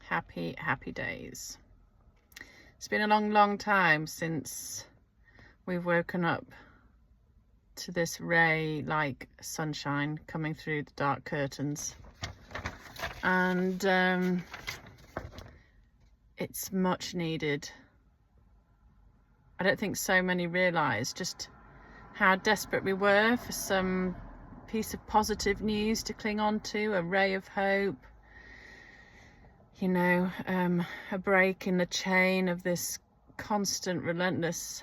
happy days. It's been a long time since we've woken up to this ray like sunshine coming through the dark curtains, and it's much needed. I don't think so many realise just how desperate we were for some piece of positive news to cling on to, a ray of hope, a break in the chain of this constant, relentless,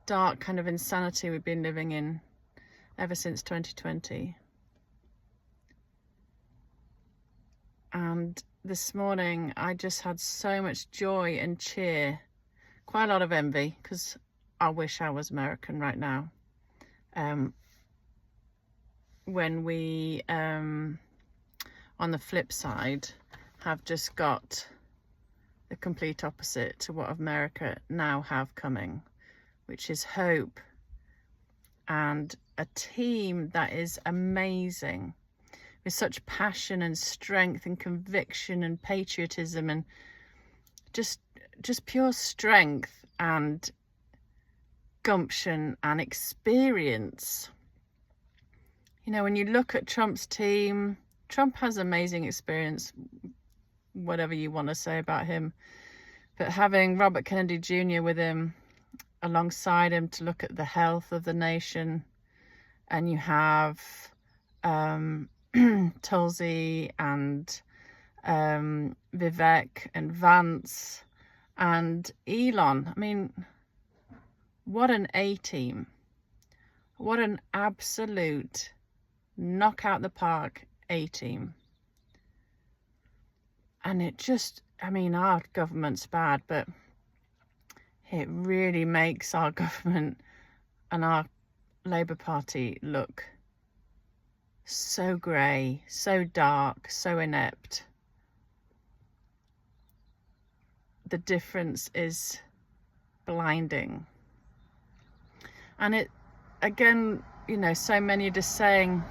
dark kind of insanity we've been living in ever since 2020. And this morning I just had so much joy and cheer, quite a lot of envy, because I wish I was American right now. When we, on the flip side, have just got the complete opposite to what America now have coming, which is hope and a team that is amazing, with such passion and strength and conviction and patriotism and just pure strength and gumption and experience. When you look at Trump's team, Trump has amazing experience, whatever you want to say about him, but having Robert Kennedy Jr. with him, alongside him, to look at the health of the nation, and you have Tulsi and Vivek and Vance and Elon. I mean, what an A-team. What an absolute knock out the park A-team. And it just, our government's bad, but it really makes our government and our Labour Party look so grey, so dark, so inept. The difference is blinding. And it, again, so many are just saying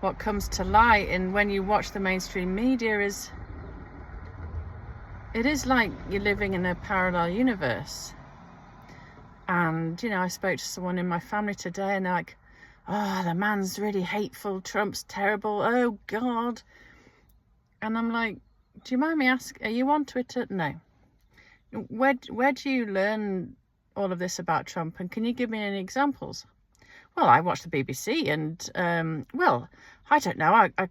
what comes to light, and when you watch the mainstream media, it is like you're living in a parallel universe. And, I spoke to someone in my family today, and they're like, oh, the man's really hateful, Trump's terrible, oh God. And I'm like, do you mind me asking, are you on Twitter? No. Where do you learn all of this about Trump, and can you give me any examples? Well, I watch the BBC, and I don't know, I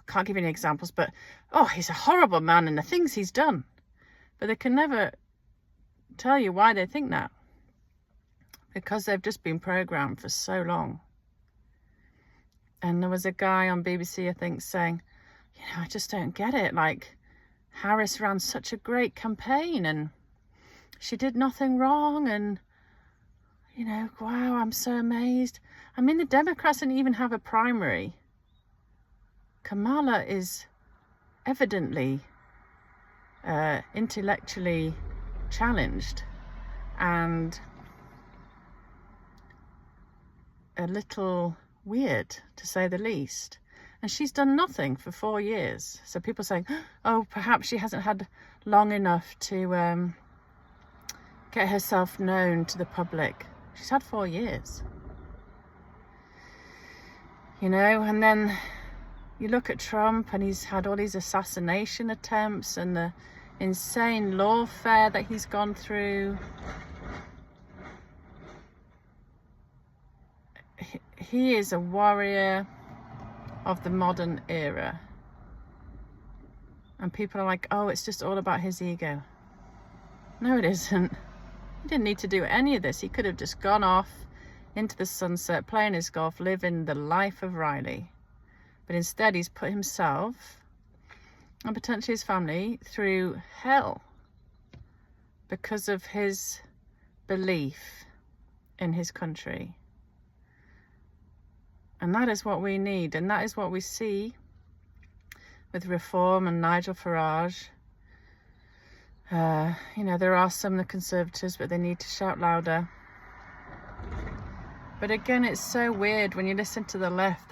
can't give you any examples, but he's a horrible man and the things he's done. But they can never tell you why they think that, because they've just been programmed for so long. And there was a guy on BBC, I think, saying, I just don't get it. Like, Harris ran such a great campaign and she did nothing wrong, and wow, I'm so amazed. The Democrats didn't even have a primary. Kamala is evidently intellectually challenged and a little weird, to say the least. And she's done nothing for 4 years. So people saying, oh, perhaps she hasn't had long enough to get herself known to the public. She's had 4 years. And then you look at Trump, and he's had all these assassination attempts and the insane lawfare that he's gone through. He is a warrior of the modern era. And people are like, oh, it's just all about his ego. No, it isn't. He didn't need to do any of this. He could have just gone off into the sunset, playing his golf, living the life of Riley. But instead, he's put himself and potentially his family through hell because of his belief in his country. And that is what we need. And that is what we see with Reform and Nigel Farage. There are some of the Conservatives, but they need to shout louder. But again, it's so weird when you listen to the left.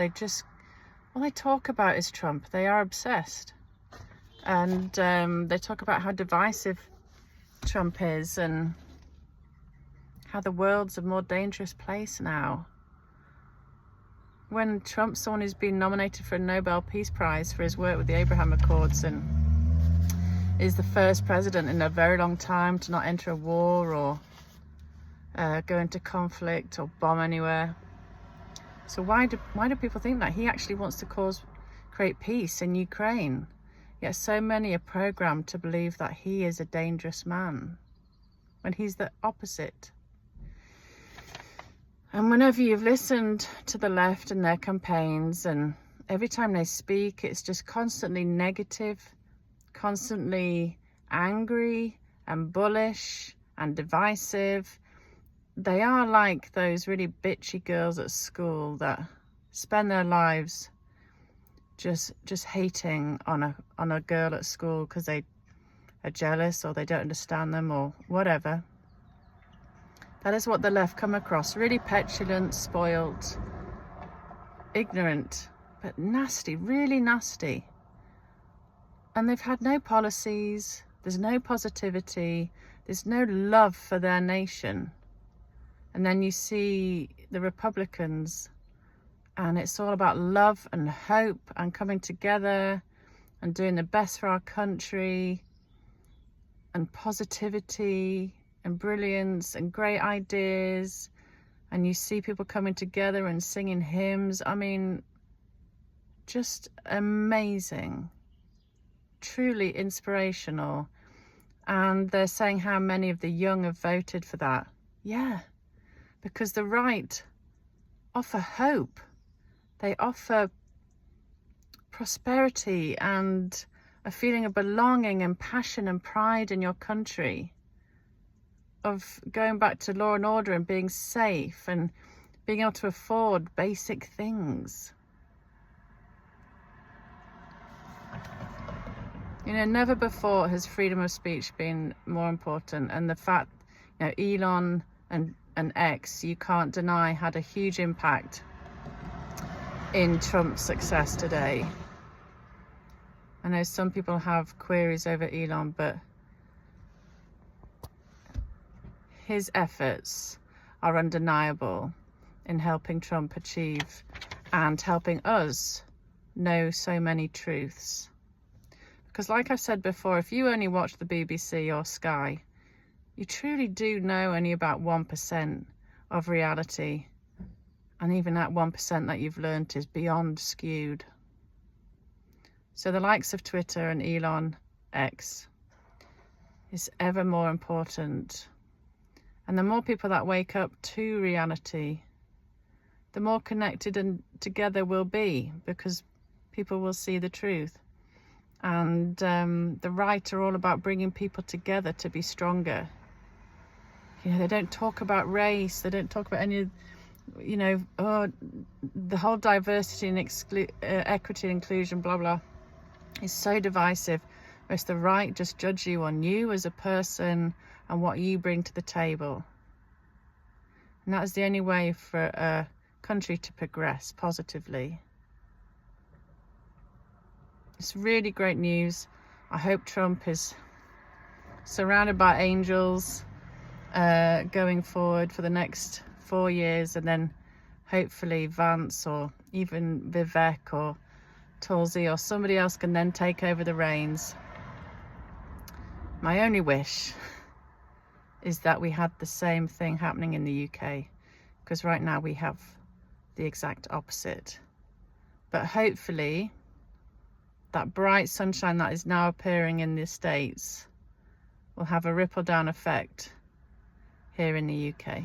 All they talk about is Trump. They are obsessed. And they talk about how divisive Trump is and how the world's a more dangerous place now. When Trump's someone who's been nominated for a Nobel Peace Prize for his work with the Abraham Accords and is the first president in a very long time to not enter a war or go into conflict or bomb anywhere. So why do people think that he actually wants to create peace in Ukraine? Yet so many are programmed to believe that he is a dangerous man when he's the opposite. And whenever you've listened to the left and their campaigns, and every time they speak, it's just constantly negative, constantly angry and bullish and divisive. They are like those really bitchy girls at school that spend their lives just hating on a girl at school because they are jealous or they don't understand them or whatever. That is what the left come across. Really petulant, spoilt, ignorant, but nasty, really nasty. And they've had no policies, there's no positivity, there's no love for their nation. And then you see the Republicans, and it's all about love and hope and coming together and doing the best for our country and positivity and brilliance and great ideas. And you see people coming together and singing hymns. I mean, just amazing, truly inspirational. And they're saying how many of the young have voted for that. Yeah, because the right offer hope. They offer prosperity and a feeling of belonging and passion and pride in your country, of going back to law and order and being safe and being able to afford basic things. You know, never before has freedom of speech been more important. And the fact, you know, Elon and X, you can't deny, had a huge impact in Trump's success today. I know some people have queries over Elon, but his efforts are undeniable in helping Trump achieve and helping us know so many truths. Because like I've said before, if you only watch the BBC or Sky, you truly do know only about 1% of reality. And even that 1% that you've learnt is beyond skewed. So the likes of Twitter and Elon X is ever more important. And the more people that wake up to reality, the more connected and together we'll be, because people will see the truth. And the right are all about bringing people together to be stronger. You know, they don't talk about race, they don't talk about any, you know, the whole diversity and equity and inclusion, blah, blah, is so divisive. Whereas the right just judge you on you as a person and what you bring to the table. And that is the only way for a country to progress positively. It's really great news. I hope Trump is surrounded by angels going forward for the next 4 years, and then hopefully Vance or even Vivek or Tulsi or somebody else can then take over the reins. My only wish is that we had the same thing happening in the UK, because right now we have the exact opposite. But hopefully that bright sunshine that is now appearing in the States will have a ripple down effect here in the UK.